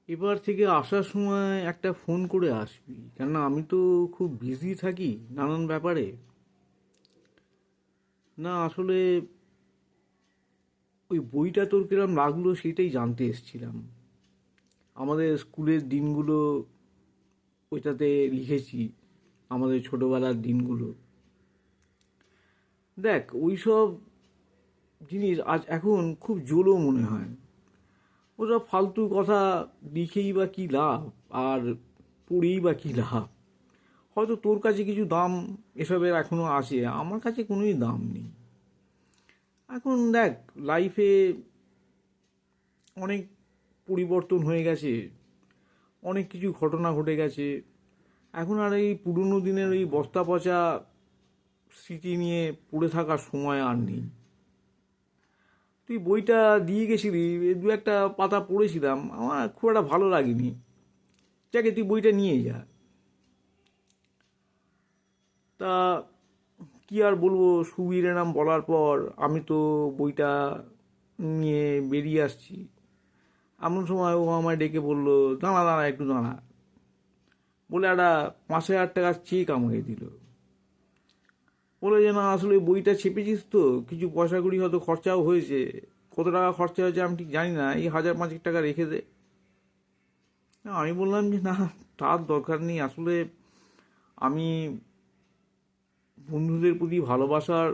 এবার থেকে আসার সময় একটা ফোন করে আসবি, কেননা আমি তো খুব বিজি থাকি নানান ব্যাপারে। না আসলে ওই বইটা তোর কিরম লাগলো সেটাই জানতে এসেছিলাম। আমাদের স্কুলের দিনগুলো ওইটাতে লিখেছি, আমাদের ছোটবেলার দিনগুলো। দেখ, ওইসব জিনিস আজ এখন খুব জোলও মনে হয়। ওসব ফালতু কথা লিখেই বা কী লাভ, আর পড়েই বা কী লাভ। হয়তো তোর কাছে কিছু দাম এসবের এখনো আছে, আমার কাছে কোনোই দাম নেই। এখন দেখ, লাইফে অনেক পরিবর্তন হয়ে গেছে, অনেক কিছু ঘটনা ঘটে গেছে। এখন আর এই পুরনো দিনের ওই বস্তা পচা স্মৃতি নিয়ে পড়ে থাকার সময় আর নেই। তুই বইটা দিয়ে গেছিলি, দু একটা পাতা পড়েছিলাম, আমার খুব একটা ভালো লাগেনি। যাকে তুই বইটা নিয়ে যা। তা কি আর বলবো, সুবীরের নাম বলার পর আমি তো বইটা নিয়ে বেরিয়ে আসছি। এমন সময় ও আমায় ডেকে বলল, দাঁড়া দাঁড়া একটু দাঁড়া, বলে একটা 5,000 টাকার চেক আমাকে দিল। বলে যে না, আসলে বইটা ছেপেছিস তো, কিছু পয়সা কড়ি হয়তো খরচাও হয়েছে। কত টাকা খরচা হয়েছে আমি ঠিক জানি না, এই 1,000-5,000 টাকা রেখে দে। আমি বললাম যে না, তার দরকার নেই। আসলে আমি বন্ধুদের প্রতি ভালোবাসার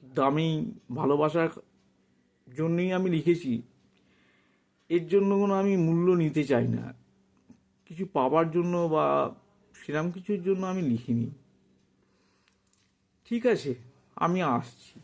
দামেই, ভালোবাসার জন্যই আমি লিখেছি। এর জন্য কোনো আমি মূল্য নিতে চাই না, কিছু পাবার জন্য বা সেরকম কিছুর জন্য আমি লিখিনি। ঠিক আছে, আমি আসছি।